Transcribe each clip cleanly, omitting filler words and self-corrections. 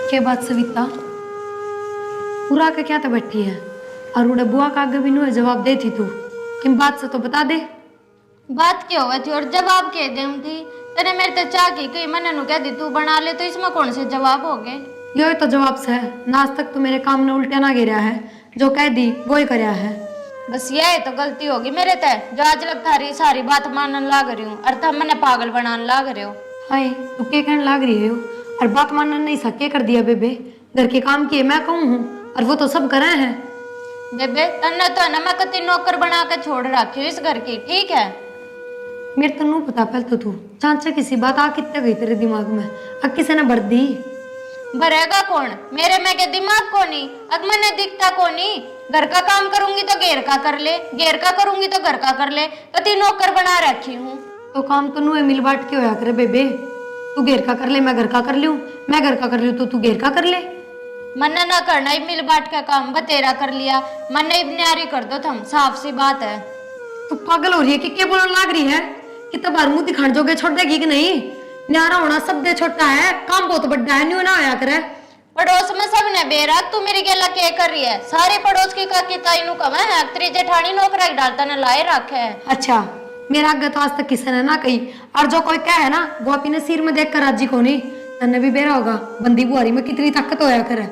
के बात सविता पूरा के क्या तो बैठी है और उड़े बुआ का आगे भी नु जवाब दे थी तू किन बात से तो बता दे। बात क्या हुआ थी और जवाब कह दे थी तेरे मेरे ते चाह की कही मैंने नु कह दी तू बना ले, तो इसमें कौन से जवाब हो गए? यो तो जवाब से है ना, आज तक तो मेरे काम ने उल्टा ना गिरा है, जो कह दी वो ही करया है। बस यह तो गलती होगी मेरे ते, जो आज लग थारी सारी बात मानने लाग रही हूँ और तुम मैंने पागल बनाने लाग रहे हो। हाय तू क्या कहने लाग रही है और बात मानना नहीं सके कर दिया बेबे, घर के काम किए मैं कहूँ हूँ और वो तो सब करे हैं। बेबे तन्ने तो है ना मैं कति नौकर बना के छोड़ रखी हूँ इस घर की, ठीक है? मेरे तो नू पता पहले तो तू चांचा किसी बात आ कितने गई तेरे दिमाग में, अब किसी ने भर दी भरेगा कौन? मेरे में के दिमाग को नहीं, अब मैंने दिखता को नहीं। घर का काम करूंगी तो घेर का कर ले, घेर का करूंगी तो घर का कर ले, कति नौकर बना रखी हूँ। तो काम तो नू मिल बांट के होया करे बेबे, तू घेर का कर ले मैं घर का कर लूं, मैं घर का कर लूं तो तू घेर का कर ले। मन्ना ना करना ही मिल बांट का काम बतेरा कर लिया, मन्ना ही न्यारी कर दो तुम, साफ सी बात है। तू पागल हो रही है कि क्या बोलने लाग रही है कि तब मुंह दिखाने जोगे छोड़ देगी कि नहीं? न्यारा होना सब दे छोटा है, काम बहुत बड़ा है, न्यू ना होया करे। पड़ोस में सब ने बेरा तू मेरी गेला क्या कर रही है? सारे पड़ोस की काकी ताई नु कमा है, तेरी जेठानी नौकरा डालता ने लाए रखे है। अच्छा मेरा आगे तो आज तक किसी ने ना कही, और जो कोई कहे है ना वो अपने सिर में देख कर राजी को नहीं, तन्ने भी बेरा होगा बंदी बुआरी में कितनी ताकत होया करे।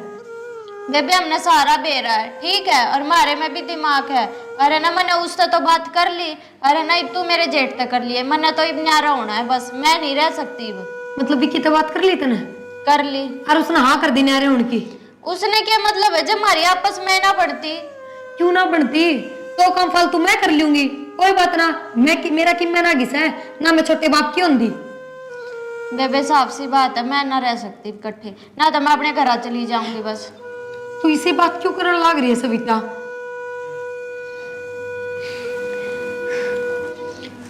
बेबे हमने सारा बेरा है, ठीक है, और मारे में भी दिमाग है। अरे ना मैंने उससे तो बात कर ली, अरे ना तू मेरे जेठ तक कर लिए, मैंने तो अब न्यारा होना है, बस मैं नहीं रह सकती। मतलब भी कितने बात कर ली तने? कर ली। और उसने हाँ कर दी न्यारे होने की? उसने क्या मतलब है जब हमारी आपस में ना बढ़ती? क्यों ना बनती? तो काम फालतू मैं कर लूंगी, कोई बात ना, मेरा कि मैं ना घिसा है ना, मैं छोटे बाप की होंगी। बेबे साफ सी बात है मैं ना रह सकती इकट्ठे, ना तो मैं अपने घर चली जाऊंगी बस। तू इसी बात क्यों करने लग रही है सविता?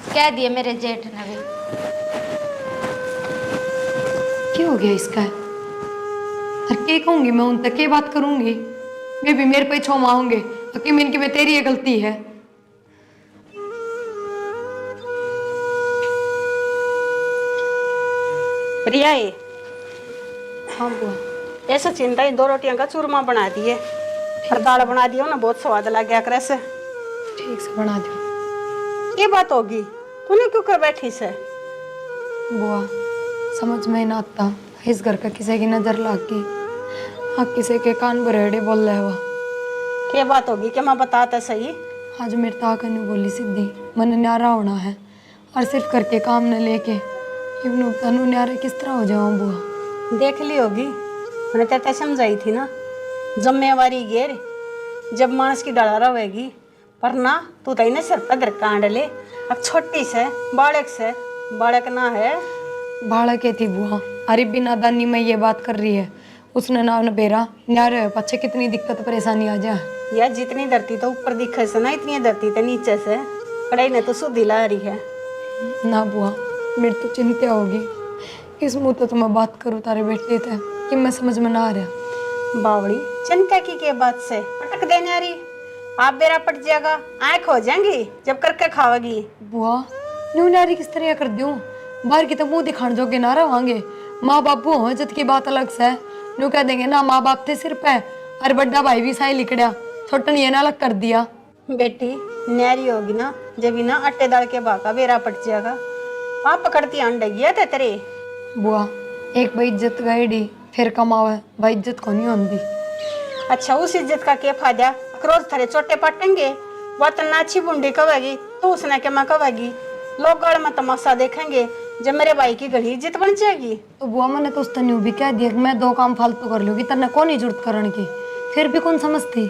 कह दिए मेरे जेठ ने भी। क्या हो गया इसका? और क्या कहूंगी मैं उन तक क्या बात करूंगी? वे भी मेरे पे छोमा होंगे कि में तेरी ये गलती है। प्रिया ये हाँ बुआ। ऐसा चिंता ही 2 रोटियां का चूरमा बना दिए और दाल बना दियो ना, बहुत स्वाद लग गया करे से। ठीक से बना दो। ये बात होगी तूने क्यों कर बैठी से? बुआ समझ में ना आता, इस घर का किसी की नजर लाग गई, हाँ किसी के कान बरेड़े बोल रहे हुआ। क्या बात होगी क्या मैं बताता सही? आज मेरे ताक ने बोली सीधी मन न्यारा होना है और सिर्फ करके काम न लेके तनु न्यारे किस तरह हो जाऊं बुआ? देख ली होगी, मैंने तेरे समझाई थी ना, जिम्मेवारी घेर जब मानस की डरा रहेगी, पर ना तू तो इन्हें सिर पर कांड ले। अब छोटी से बालक ना है। बालक है थी बुआ, अरे बिना दानी में ये बात कर रही है, उसने ना बेरा न्यारे पच्छे कितनी दिक्कत परेशानी आ जाए। यार जितनी धरती तो ऊपर दिखे से ना, इतनी धरती तो नीचे से पढ़ाई ने तो सुधी ला रही है ना बुआ। मेरी तो चिंता होगी किस मुँह तो मैं बात करूँ तारे बेटे थे कि मैं समझ में ना आ रहा। बावड़ी चिंता की के बात से पटक देने आ रही, आप बेरा पट जाएगा, आँख हो जाएंगी जब करके खाओगी। बुआ न्यू नारी किस तरह कर दूं? बाहर की तो मुंह दिखाने जोगे ना रहोगे, माँ बापू हो जत की बात अलग से, न्यू कह देंगे ना माँ बाप थे सिर पे, अरे बड़ा भाई भी साई लिकड़ा, छोटा ने ना अलग कर दिया। बेटी न्यारी होगी ना जब ना अट्टे दाल के भागा बेरा पट जाएगा, आप पकड़ती अंडेगी है तेरे। बुआ एक भाई इज्जत गई फिर कमावे, भाई इज्जत को नहीं होती। अच्छा उस इज्जत का क्या फायदा? रोज थरे चोटे पटेंगे, वो तो नाची बुंडी कवेगी तो उसने क्या मैं कवेगी, लोग गढ़ में तमाशा देखेंगे, जब मेरे भाई की घड़ी इज्जत बन जाएगी। तो बुआ मैंने तो उस तन्यू भी कह दिया कि मैं 2 काम फालतू कर लूंगी, तन्ने कौन ही जरूरत करने की, फिर भी कौन समझती?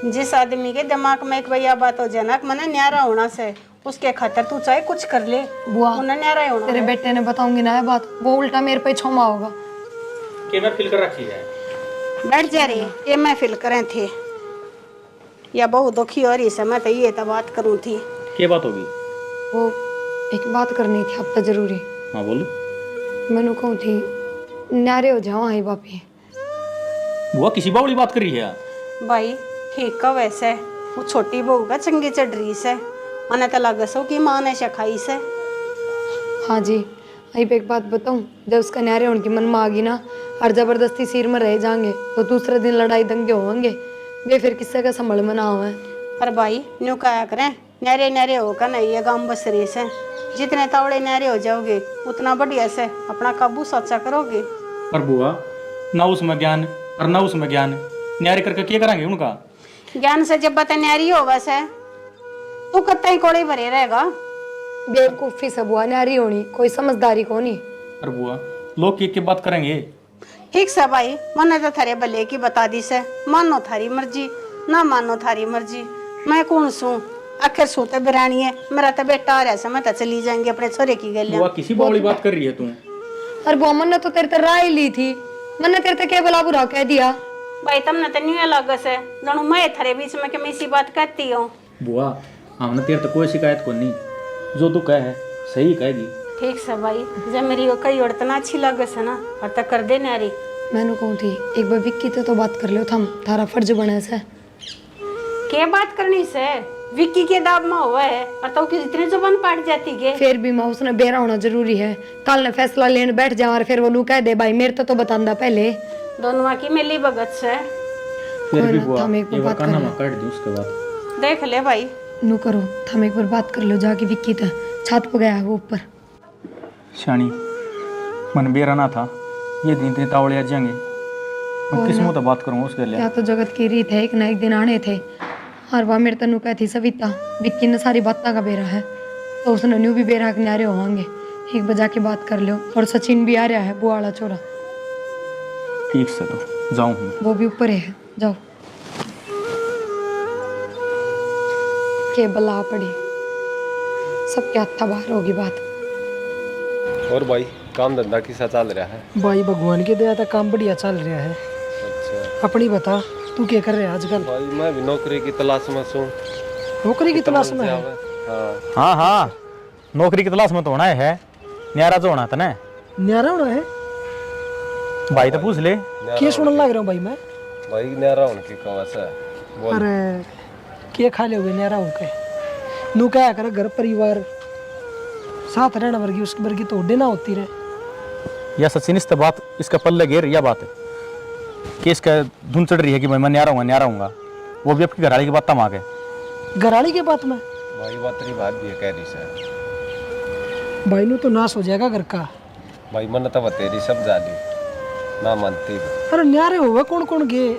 जिस आदमी के दिमाग में एक भैया बात हो जाए ना मैंने न्यारा होना से, उसके खातर तू चाहे कुछ कर ले, बुआ उन्हें न्यारा होना। तेरे बेटे ने बताऊंगी ना ये बात, वो उल्टा मेरे पे छोमा होगा। कि मैं फिल कर रखी है। बैठ जा रही ये मैं फिल करें थे या बहुत दुखी हो रही से, मैं तो ये तो बात करूँ थी। क्या बात होगी? वो एक बात करनी थी अब तो जरूरी। हाँ बोलो। मैंने कहूँ थी न्यारे हो जाओ आई बापी। बुआ किसी बावली बात कर रही है? भाई ठीक का वैसे वो छोटी बहू का चंगी चढ़ रही से, मैंने तो लगे सो कि माँ ने सिखाई से। हाँ जी अभी पे एक बात बताऊं, जब उसका न्यारे होने की मन में आ गई ना और जबरदस्ती सिर में रह जाएंगे तो दूसरे दिन लड़ाई दंगे होंगे, वे फिर किससे का संभल में ना आवे। पर भाई न्यू क्या करें, न्यारे न्यारे होकर नहीं ये गाँव बस रही से, जितने तावड़े न्यारे हो जाओगे उतना बढ़िया से अपना काबू सोचा करोगे। पर बुआ, ना उसमें ज्ञान और ना उसमें ज्ञान, न्यारे करके क्या करेंगे उनका? ज्ञान से जब बता न्यारी होगा से तू कत्ता ही कोड़े भरे रहेगा। बेवकूफी सब हुआ, न्यारी होनी कोई समझदारी को नहीं। पर बुआ, लोग की बात करेंगे। ठीक से भाई, मैंने तो थारे भले की बता दी से, मानो थारी मर्जी ना मानो थारी मर्जी, मैं कौन सू आखिर सू तो बिरानी है, मेरा तो बेटा आ रहा है, मैं तो चली जाएंगे अपने छोरे की गलियां। बुआ किसी बावली बात कर रही है तू? और वो मन ने तो तेरे ते राय ली थी, मैंने तेरे ते क्या भला बुरा कह दिया? भाई तुमने तो नहीं अलग से जानू मैं थारे बीच में कि मैं इसी बात कहती हूँ। बुआ, हमने तेरे तो कोई शिकायत को नहीं, जो तू कह है सही कहेगी। ठीक से भाई, जब मेरी वो कई औरत ना अच्छी लगे से ना और तक कर दे न्यारी। मैंने कहूँ थी एक बार विक्की तो बात कर लो, थम थारा फर्ज बने से। क्या बात करनी से, विक्की के दाब में हुआ है और तो की जितनी जुबान पाट जाती है। फिर भी माँ उसने बेरा होना जरूरी है, कल ने फैसला लेने बैठ जा और फिर वो नू कह दे भाई मेरे तो बतांदा पहले। दोनों की मिली भगत से फिर भी ना, बुआ, थम एक बार ये बात करना कर मत कर दी उसके बाद। देख ले भाई। नू करो, थम एक बार बात कर लो जाके विक्की तो छत पे गया है वो ऊपर। शानी, मन बेरा ना था, ये दिन तावड़े आ जाएंगे, मैं किस मुंह तो बात करूंगा उसके लिए? या तो जगत की रीत है, एक ना एक दिन आने थे। और वह मेरे तनु कहती सविता विक्की ने सारी बातें का बेरा है, तो उसने न्यू भी बेरा के नारे होंगे, एक बजा के बात कर लो। और सचिन भी आ रहा है, वो वाला छोरा। ठीक से तो जाऊँ हूँ। वो भी ऊपर है, जाओ। के बला पड़ी, सबके हत्था बाहर होगी बात। और भाई काम धंधा किसा चल रहा है? भाई भगवान की दया तक काम बढ़िया चल रहा है। अच्छा अपनी बता, तू क्या कर रहा है आजकल? भाई, मैं भी नौकरी की तलाश में हूँ। नौकरी की तलाश में है? हाँ हाँ हाँ, नौकरी की तलाश में तो होना है, न्यारा तो होना था ना। न्यारा होना है भाई तो पूछ ले। क्या सुनने लग रहा हूँ भाई मैं? भाई न्यारा उनकी कवस है। बोल। अरे क्या खा ले हुए न्यारा होके? नू क्या कर, घर परिवार साथ रहना वर्गी उसकी वर्गी तो ना होती रहे। या सचिन इस बात इसका पल्ले घेर या बात है कि इसका धुन चढ़ रही है कि मैं न्यारा हूँगा, वो भी आपकी घरवाली की बात तम आ गए। घरवाली के बात में भाई बात तेरी बात भी है कह रही से। भाई नू तो नाश हो जाएगा घर का। भाई मन तो तेरी सब जाली ना मानती। अरे न्यारे हुआ कौन कौन गए?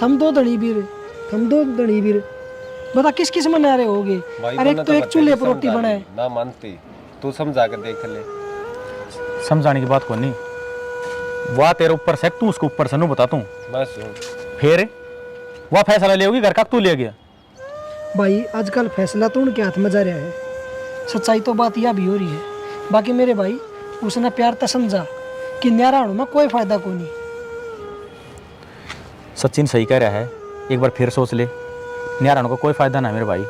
थम दो धनी वीर बता किस किस में न्यारे हो गए? भाई अरे एक तो एक चूल्हे पर रोटी बनाए। ना मानती, तू समझा के देख ले। समझाने की बात को नहीं, वाह तेरे ऊपर से तू उसके ऊपर से नू बता तू मैं सुन फिर वह फैसला ले होगी घर का तू ले गया। भाई आजकल फैसला तो उनके हाथ में जा रहा है, सच्चाई तो बात यह भी हो रही है। बाकी मेरे भाई उसने प्यार तो समझा कि न्यारा होने में कोई फायदा को नहीं। सचिन सही कह रहा है, एक बार फिर सोच ले, न्यारा होने का कोई फायदा ना है मेरे भाई।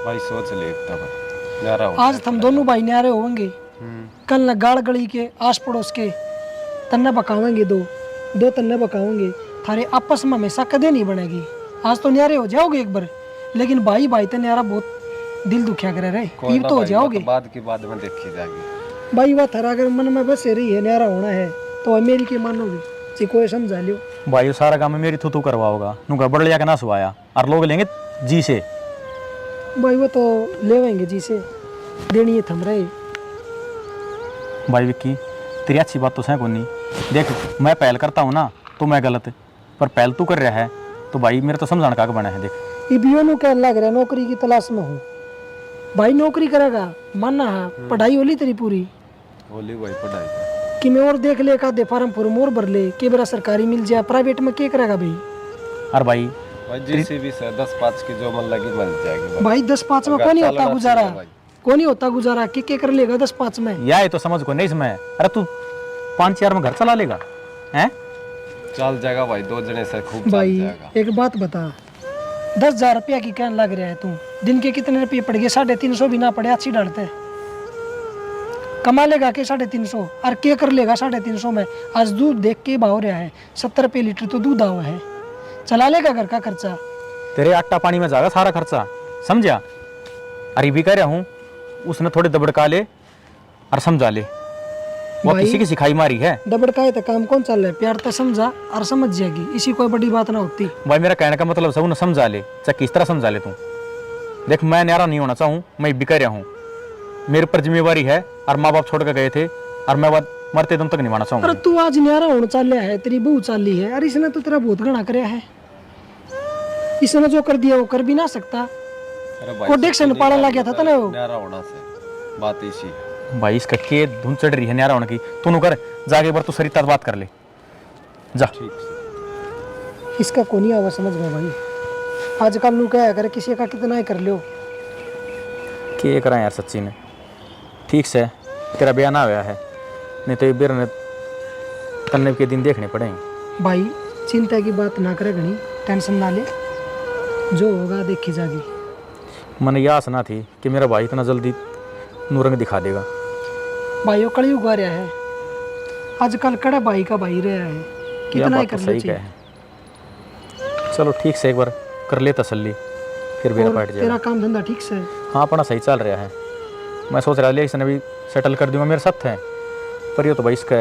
भाई सोच ले एक तब न्यारा हो। आज हम दोनों भाई न्यारे होंगे, कल न गाड़ गली के आस पड़ोस के तन्ने बकावेंगे, दो तन्ने बकावेंगे, थारे आपस में हमेशा कदे नहीं बनेगी। आज तो न्यारे हो जाओगे एक बार, लेकिन भाई भाई तो न्यारा बहुत दिल दुखिया करे रहे, पीर तो हो जाओगे। बाद की बाद में देखी जाएगी। भाई वह थारा अगर मन में बस रही है न्यारा होना है तो मेरी की मानोगी जी, कोई समझा लियो। भाई वो सारा काम में मेरी थू करवाओगा, नू गड़बड़ लिया के ना सुवाया और लोग लेंगे जी से। भाई वो तो लेवेंगे जी से, देनी है थम रहे। भाई विक्की तेरी अच्छी बात तो सह को नहीं, देख मैं पहल करता हूँ ना तो मैं गलत, पर पहल तू कर रहा है तो भाई मेरे तो समझाने का बना है। देख इबियों क्या लग रहा है, नौकरी की तलाश में हूँ। भाई नौकरी करेगा मानना है, पढ़ाई होली तेरी पूरी होली भाई पढ़ाई कि मैं और देख ले का दे फार्म फॉर्म और भर ले कि बड़ा सरकारी मिल जाए, प्राइवेट में क्या करेगा भाई? और भाई जिससे भी 10-5 की जो मन लगी मिल जाएगी भाई 10-5 में कौन नहीं होता गुजारा, कौन नहीं होता गुजारा कि कर लेगा 10-5 में? या तो समझ को नहीं इसमें। अरे तू 5-4 में घर चला लेगा हैं? चल जाएगा भाई, 2 जने से खूब चल भाई जाएगा। एक बात बता, 10,000 रुपया की कहने लग रहा है तू, दिन के कितने रुपये पड़ गए? 350 भी ना पड़े अच्छी डालते कमा लेगा के 350 और क्या कर लेगा 350 में? आज दूध देख के भाव रहा है 70 रुपये लीटर तो दूध आवा है, चला लेगा घर का खर्चा? तेरे आटा पानी में जाएगा सारा खर्चा, समझा? अरे भी कह रहा हूँ उसने थोड़े दबड़का ले और समझा ले, वो भाई- किसी की सिखाई मारी है। डबड़ का है तो काम कौन चल रहा है, प्यार तो समझा और समझ जाएगी, इसी कोई बड़ी बात ना होती। भाई मेरा कहने का मतलब सब न समझा ले, चाहे किस तरह समझा ले तू। देख मैं न्यारा नहीं होना चाहूँ, मैं भी कह रहा हूँ, मेरे ऊपर जिम्मेवारी है और माँ बाप छोड़ कर गए थे और मैं बात मरते दम तक निभाना अरे चाहूँगा। तू आज न्यारा होने चल रहा है, तेरी बहू चाली है, अरे इसने तो तेरा बहुत घना कराया है। इसने जो कर दिया वो कर भी ना सकता। अरे भाई कोडेक्शन पालन लग गया था ना वो। न्यारा होना से बात इसी है। भाई इसका के धुन चढ़ रही है न्यारा होने की, तू कर जाके एक बार तू सरिता से बात कर ले जा। ठीक से इसका को नहीं आवा समझ में भाई, आजकल लोग क्या करे, किसी का कितना ही कर लो। के करा यार सच्ची ने, ठीक से तेरा ब्याह ना हुआ है, नहीं तो ये बेर ने तन्ने के दिन देखने पड़ेंगे। भाई चिंता की बात ना करे घनी, टेंशन ना ले, जो होगा देखी जाएगी। मन यह आस ना थी कि मेरा भाई इतना जल्दी नूरंग दिखा देगा। भाइयों कलयुग आ रहा है, आजकल कड़ा भाई का भाई रहा है, यह कितना ही बात तो कर सही ले कहे है। चलो ठीक से एक बार कर ले तसल्ली, फिर बेरा पाट तेरा जाएगा। काम धंधा ठीक से है? हाँ अपना सही चल रहा है, मैं सोच रहा था इसने भी सेटल कर दूंगा मेरे साथ है, पर ये तो भाई इसका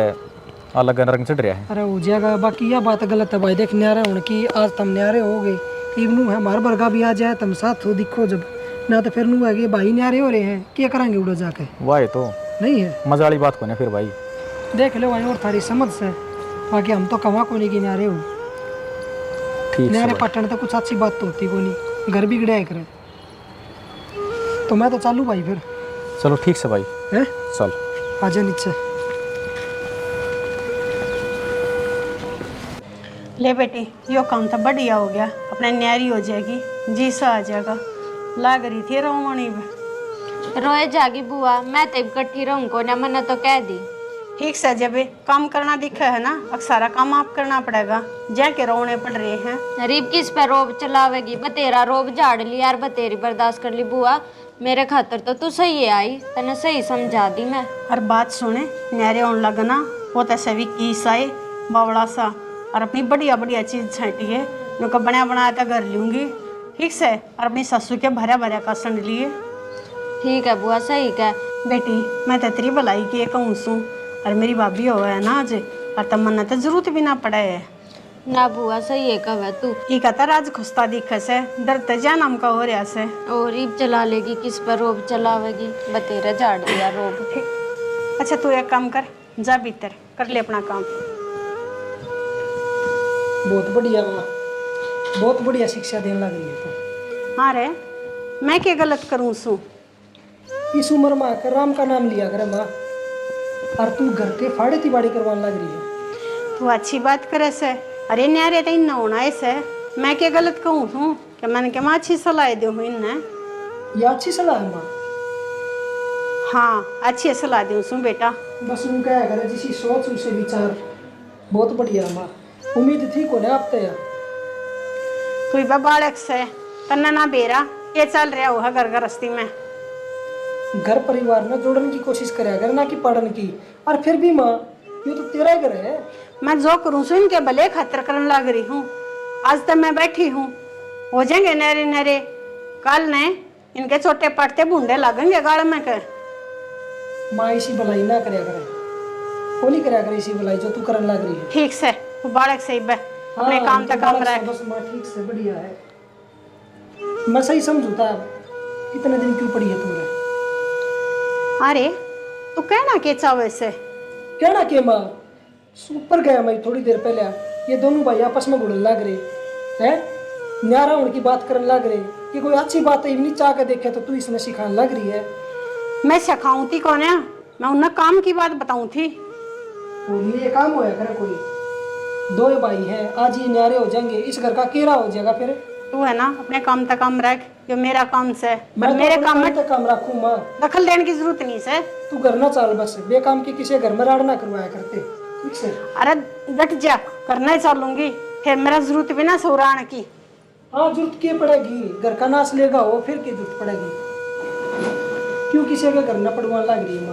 अलग रंग चढ़ रहा है। अरे हो जाएगा, बाकी यह बात गलत है भाई, देख न्यारे होने की, आज तुम न्यारे हो गए, इवनू है हमारे बरगा भी आ जाए तुम साथ हो दिखो जब ना, तो फिर नू है कि भाई न्यारे हो रहे हैं, क्या करेंगे उड़ो जाके, वाह तो नहीं है? मजा वाली बात को ना फिर भाई। देख लो भाई और थारी समझ से, बाकी हम तो कमा को नहीं कि न्यारे हो, ठीक से न्यारे भाई। पटन तो कुछ अच्छी बात तो होती को नहीं, घर बिगड़े करे। तो मैं तो चालू भाई फिर, चलो ठीक से भाई, है चल। आजा नीचे। ले बेटी, यो काम तो बढ़िया हो गया, अपने न्यारी हो जाएगी, जी सा आ जाएगा। लाग रही थी रोमणी में। रोए जागी बुआ, मैं तो इकट्ठी रहूँ को ना, मैंने तो कह दी। ठीक से जब काम करना दिखा है ना, अब सारा काम आप करना पड़ेगा, जाके रोने पड़ रहे हैं। रीब किस पे रोब चलावेगी, बतेरा रोब झाड़ ली यार, बतेरी बर्दाश्त कर ली बुआ, मेरे खातर तो तू सही है आई, तने सही समझा दी मैं। और बात सुने, न्यारे होने लगना वो तो सभी किस आए बावड़ा सा, और अपनी बढ़िया बढ़िया चीज छाटी है, उनका बना बनाया तो घर लूंगी, ठीक से, और अपनी ससुर के भरा भरा का संड लिए। ठीक है बुआ, सही कह। बेटी मैं तो तेरी भलाई की कहूँ सू, और मेरी भाभी हो है ना आज, और तब मन तो जरूरत भी ना पड़े है। ना बुआ सही है कह तू, ई कहता राज खुस्ता दिखे से दर्द जा नाम का हो रहा से। और रीब चला लेगी, किस पर रोब चलावेगी, बतेरा झाड़ दिया रोब। ठीक, अच्छा तू एक काम कर, जा भीतर कर ले अपना काम। बहुत बढ़िया माँ, बहुत बढ़िया शिक्षा देने लग रही है तो। हाँ रे, मैं क्या गलत करूँ सू? इस उम्र में आकर राम का नाम लिया करे माँ, और तू घर के फाड़े तिबाड़ी करवाने लग रही है। तू अच्छी बात करे से, अरे न्यारे तो इन होना ऐसे, मैं क्या गलत कहूँ हूँ कि मैंने क्या अच्छी सलाह दी हूँ इन्हें। ये अच्छी सलाह है माँ। हाँ अच्छी सलाह दी हूँ बेटा। बस उन क्या करे, जिसी सोच उसे विचार, बहुत बढ़िया माँ, उम्मीद थी को ना आप तैयार। तू बालक से तन्ना ना बेरा, ये चल रहा हो घर गृहस्थी में। घर परिवार में जोड़ने की कोशिश करे अगर ना कि पढ़ने की, और फिर भी माँ ये तो तेरा ही घर है। मैं जो करूँ सो इनके भले खातर करने लग रही हूँ, आज तक मैं बैठी हूँ, हो जाएंगे नरे नरे, कल ने इनके छोटे पड़ते बूंदे लगेंगे गाड़ में के। माँ इसी भलाई ना करे करे, होली करे करे इसी भलाई जो तू करने लग रही है। ठीक से तू बालक से ही बह, अपने हाँ, काम तक काम बालक से रख। बस माँ ठीक से बढ़िया है, मैं सही समझू था। कितने दिन क्यों पड़ी है तूने? अरे तू कहना के चावे से? कहना के माँ, ऊपर गया मैं थोड़ी देर पहले, ये दोनों भाई आपस में घुड़न लग रहे हैं, न्यारा उनकी बात करने लग रहे कि कोई अच्छी बात है नहीं चाह के देखे तो तू इसमें सिखाने लग रही है। मैं सिखाऊं थी कौन है, मैं उन्हें काम की बात बताऊं थी। बोली ये काम होया करे, कोई दो भाई हैं, आज ये न्यारे हो जाएंगे, इस घर का केरा हो जाएगा फिर। तू है ना अपने काम तक काम रख, जो मेरा काम से, मैं पर तो मेरे अपने काम में तक काम रखूँ माँ, दखल देने की जरूरत नहीं से। तू घर ना चाल, बस बेकाम की किसी घर में राड़ ना करवाया करते, ठीक से। अरे डट जा, करना ही चालूंगी, फिर मेरा जरूरत भी ना सौरान की। हाँ जरूरत क्या पड़ेगी, घर का नाश लेगा हो फिर की जरूरत पड़ेगी, क्यों किसी के घर ना पड़वाने लग रही है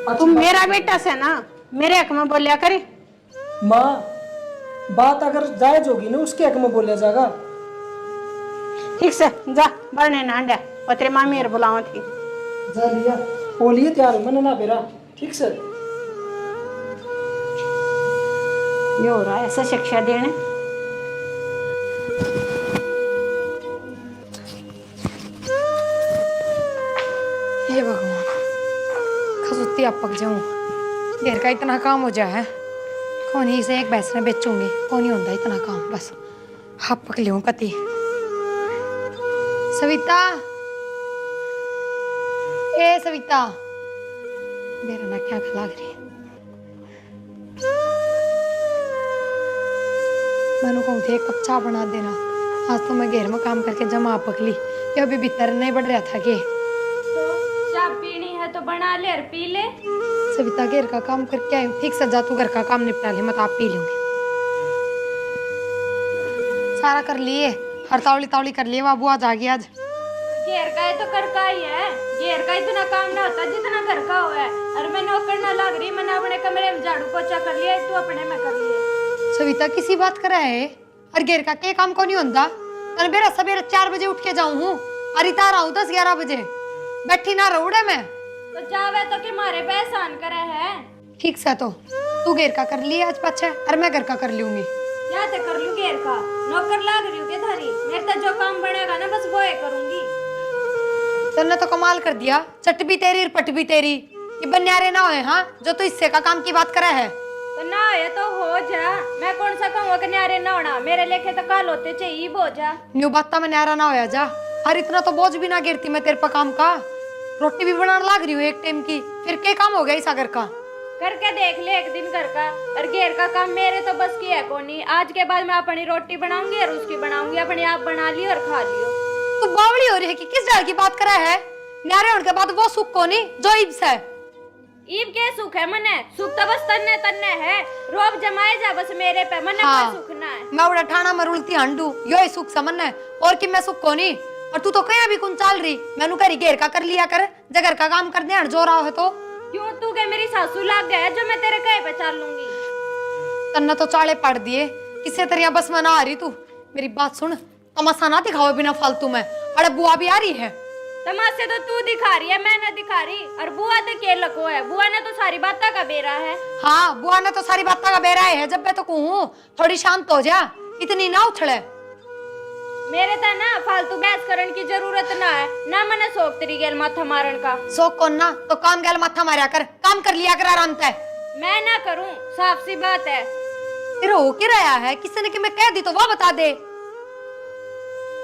माँ। तू मेरा बेटा से ना मेरे हक में बोलिया करे। माँ बात अगर जायज होगी ना उसके हक में बोला जाएगा। ठीक से जा बढ़ने ना अंडा, और तेरे मामी बुलावा थी। जा लिया, बोलिए तैयार मन ना बेरा, ठीक से। ये हो रहा है ऐसा शिक्षा देने। हे भगवान, खसुत्ती अब पक जाऊं। घर का इतना काम हो जाए, कौन ही से एक भैंस ने बेचूंगी, कौन ही होता इतना काम। बस हाथ पक लियो कति। सविता, ए सविता, मेरा ना क्या लग रही है। मैंने कहूँ थे एक कप चाय बना देना। आज तो मैं घेर में काम करके जमा पकली, ये अभी भीतर नहीं बढ़ रहा था कि तो चाय पीनी है तो बना ले और पी ले। सविता घेर का काम करके आई। ठीक से जा, तू घर का काम निपटा ले, मैं तो आप पी लूंगी। सारा कर लिए, हर तावली तावली कर लिए। बाबू आज आ गया। आज घेर का है तो कर का ही है। घेर का इतना काम ना होता जितना घर का हुआ है। और मैं नौकर ना लग रही, मैंने अपने कमरे में झाड़ू पोछा कर लिया, तू अपने में कर लिए। सविता किसी बात करा है, और घेर का के काम को नहीं होता। तन बेरा सवेरे 4 बजे उठ के जाऊं हूँ, और इतना रहूं 10-11 बजे, बैठी ना रहूं मैं। तो जावे तो के मारे बेसान करे है। ठीक से तो तू घेर का कर लिया आज पाछे, और मैं घर का कर लूंगी। या तो कर लूं घेर का, नौकर लाग रही हूँ के थारी। मेरे तो जो काम बनेगा ना बस वो ही करूंगी। तन्ने तो कमाल कर दिया, चट भी तेरी और पट भी तेरी। ये बन्यारे ना होए हाँ, जो तू हिस्से का काम की बात करा है। तो ना ये तो हो जा। मैं कौन सा कहूँ कि न्यारे ना होना, मेरे लेखे तो काल होते चाहिए हो जा। न्यू बात में न्यारा ना होया जा। और इतना तो बोझ भी ना गिरती मैं तेरे पर काम का। रोटी भी बनाने लाग रही हूँ एक टाइम की, फिर क्या काम हो गया इस घर का। करके देख ले एक दिन घर का। और घेर का काम मेरे तो बस की है कोनी। आज के बाद मैं अपनी रोटी बनाऊंगी और उसकी बनाऊंगी, अपने आप बना ली और खा लियो। तू बावड़ी हो रही है कि किस डर की बात करा है। न्यारे होने के बाद वो सुख को नहीं जो इब्स है। ईब के सुख है मने, सुख तो बस तन्ने तन्ने है। रोब जमाए जा बस मेरे पे, मने हाँ। कोई सुख ना है। मैं उड़ा ठाणा में रुलती हंडू, यो ही सुख समन है और कि मैं सुख को नहीं। और तू तो कहीं भी कौन चाल रही, मैनू करी घेर का कर लिया कर, जगर का काम कर दे जो रहा है तो। क्यों तू के मेरी सासू लाग गया जो मैं तेरे कहे पे चाल लूंगी। तन्ना तो चाले पड़ दिए, किसे तरह बस में ना आ रही तू। मेरी बात सुन, तमाशा ना दिखाओ बिना फालतू में। अरे बुआ भी आ रही है। तमाशे तो तू दिखा रही है, मैं ना दिखा रही। और बुआ तो के लको है, बुआ ने तो सारी बातें का बेरा है। हाँ, बुआ ने तो सारी बातें का बेरा है। जब मैं तो कहूँ थोड़ी शांत हो जा, इतनी ना उछले। मेरे तो ना फालतू बहस करने की जरूरत ना है ना। मैंने शौक तेरी गेल माथा मारन का। शौक कौन ना तो काम गैल माथा मारा कर, काम कर लिया कर आराम से। मैं ना करूं, साफ सी बात है। फिर हो क्या रहा है, किसी ने कि मैं कह दी तो वो बता दे।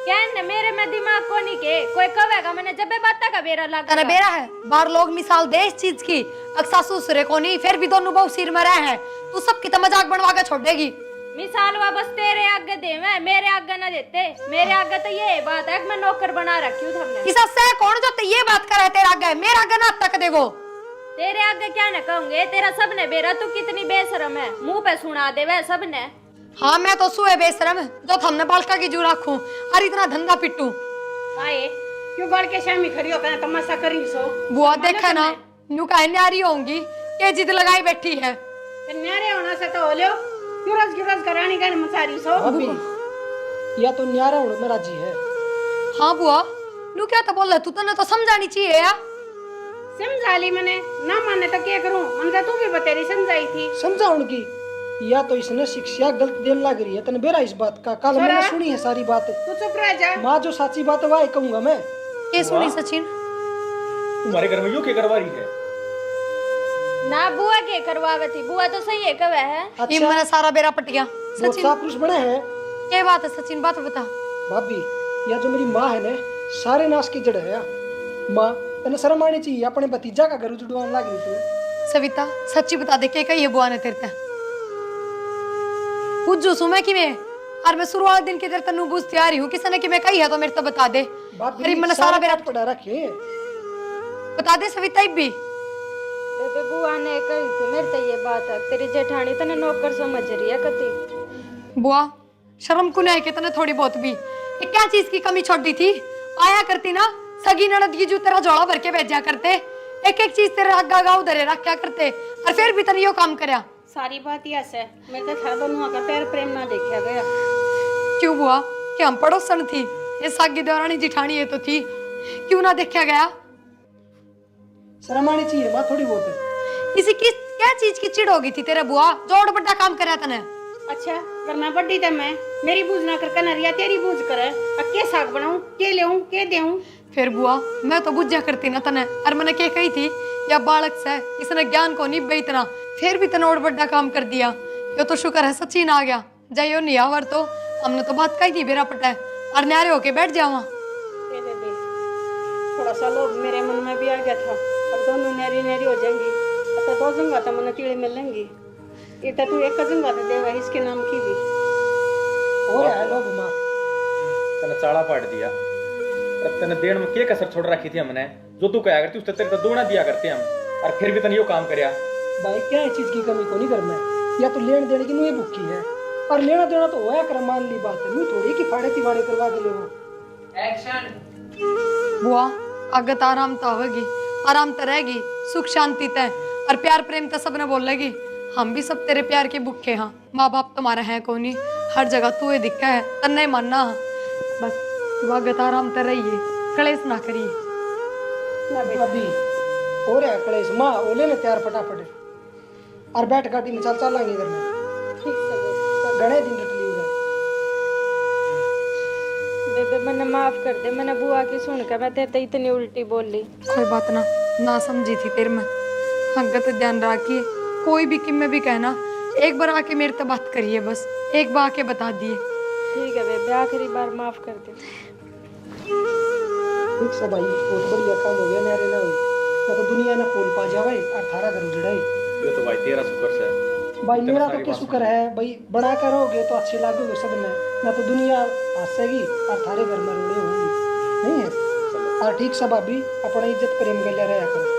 क्या मेरे में दिमाग को नहीं के कोई कहेगा मैंने जब बात का बेरा लगा। तेरा बेरा है, बाहर लोग मिसाल दे इस चीज की। अक्सा ससुरे को नहीं, फिर भी दोनों बहु सिर में रहे हैं। तू सबकी तो मजाक बनवा के छोड़ देगी। मिसाल वापस तेरे आगे देवे, मेरे आगे ना देते। मेरे आगे तो ये बात है कि मैं नौकर बना रखी हूँ हमने। किसा से कौन जो ते ये बात करे तेरा आगे, मेरा आगे ना तक देवो। तेरे आगे क्या न कहूंगे, तेरा सबने बेरा। तू कितनी बेशरम है, मुंह पे सुना देवे सबने। हाँ मैं तो सुए बेशरम जो थमने बालका की जू रखूं और इतना धंधा पिट्टू। आए क्यों बाल के शामी खड़ी होकर तमाशा करी सो। बुआ देखा ना, न्यू का न्यारी होंगी के जिद लगाई बैठी है। न्यारे होना से तो हो लियो, क्यों रस करानी का मसारी सो। अभी या तो न्यारा होने में राजी है। हाँ बुआ, न्यू क्या तो बोल रहा, तू तो समझानी चाहिए यार। समझा ली मैंने, ना माने तो क्या करूं। मन का तू भी बतेरी समझाई थी। समझा उनकी, या तो इसने शिक्षा गलत देने लग रही है। तने बेरा इस बात का, कल मैंने सुनी है सारी बातें। तू चुप रह जा। माँ जो साची बात है वही कहूंगा मैं। ये सुनी सचिन, तुम्हारे घर में यूं क्या करवा रही है? ना बुआ के करवावे थी, बुआ तो सही है कवे है। ये अच्छा मेरा सारा बेरा पट गया। वो सचिन पुरुष बने हैं। ये बात है सचिन, बात बता। भाभी या जो मेरी माँ है ना, सारे नाश की जड़ है या। माँ तने शर्म आनी चाहिए, अपने भतीजा का घर उजड़वाने लग रही तू। सविता सच्ची बता दे के कही है बुआ ने तेरे ते पूछू सु मैं कि मैं, और मैं शुरुआत दिन के तेरे तन्नू पूछती आ रही हूँ, किसी ने कि मैं कही है तो मेरे तो बता दे। अरे मैंने सारा बेरा पड़ा रखे, बता दे सविता भी। बेबे बुआ ने कही थी मेरे तो ये बात है, तेरी जेठानी तने नौकर समझ रही है कती। बुआ शर्म को नहीं के तने थोड़ी बहुत भी, ये क्या चीज की कमी छोड़ दी थी। आया करती ना सगी ननद की जो तेरा झोला भर के भेजा करते, एक एक चीज तेरे आगा गाँव धरे रखा करते, और फिर भी तने यो काम करया। सारी बात यस है, मैं तो था दोनों का पैर प्रेम ना देखा गया। क्यों बुआ, कि हम पड़ोसन थी, ये सागी देवरानी जिठानी ये तो थी, क्यों ना देखा गया। शर्म आनी चाहिए माँ थोड़ी बहुत। इसी की क्या चीज की चिड़ होगी थी तेरे बुआ, जो और बड़ा काम करया तने। अच्छा अगर मैं बड्डी तो मैं मेरी बूझ ना कर कनरिया तेरी बूझ करे अब के साग बनाऊं के लेऊं के देऊं। फिर बुआ मैं तो बुझ्जा करती ना तने और मैंने क्या कही थी या बालक से इसने ज्ञान को नहीं बे इतना फिर भी तने और बड़ा काम कर दिया। यो तो शुक्र है सचिन आ गया जाइयो नहीं आवर तो हमने तो बात कही थी बेरा पटा और न्यारे होके बैठ जावा। दे दे दे थोड़ा सा लोभ मेरे मन में भी आ गया था। अब दोनों नेरी नेरी हो जाएंगी अब तो 2 जंगा तो मन कीड़े मिलेंगी इतना तू एक जंगा तो देगा इसके नाम की भी हो रहा है लोग माँ। तने चाड़ा पाट दिया और तने देण में के कसर छोड़ रखी थी हमने जो तू कहा करती उससे तेरे तो दोना दिया करते हम और फिर भी तने यो काम करया। भाई क्या है चीज की कमी को नहीं करना है या तो लेन देने की मुझे भुक्की है और लेना देना तो होया कर मान ली बात है। मैं थोड़ी कि फाड़े तिवाड़े करवा के लेवा। बुआ अगत आराम तो होगी आराम तो रहेगी सुख शांति तय और प्यार प्रेम तो सबने बोलेगी। हम भी सब तेरे प्यार के भुखे हाँ माँ बाप तुम्हारा है कौन ही हर जगह तू ही दिक्का है तन नहीं मानना बस तू अगत आराम तो रहिए कलेश ना करिए। अभी हो रहा है कलेश माँ ओले ने तैयार फटाफट और बैठ गाड़ी में चल चलेंगे घर में ठीक से घने दिन डटली हुए बेबे मैंने माफ कर दे मैंने बुआ की सुन के मैं तेरे इतनी उल्टी बोल ली। कोई बात ना समझी थी तेरे में अंगत ध्यान रखिए कोई भी किम में भी कहना एक बार आके मेरे से बात करिए बस एक बार आके बता दिए। ठीक है बेबे आखिरी बार माफ कर दे। ठीक से भाई बहुत बढ़िया काम हो गया मेरे ना हुई ना तो दुनिया ना पोल पा जावे और थारा घर उजड़ाई। ये तो भाई तेरा शुक्र से भाई मेरा तो क्या शुक्र है भाई बना कर रहोगे तो अच्छे लागोगे सब में ना तो दुनिया हंसेगी और थारे घर में रोड़े होंगी नहीं है। और ठीक से भाभी अपना इज्जत प्रेम गलिया रहा करो।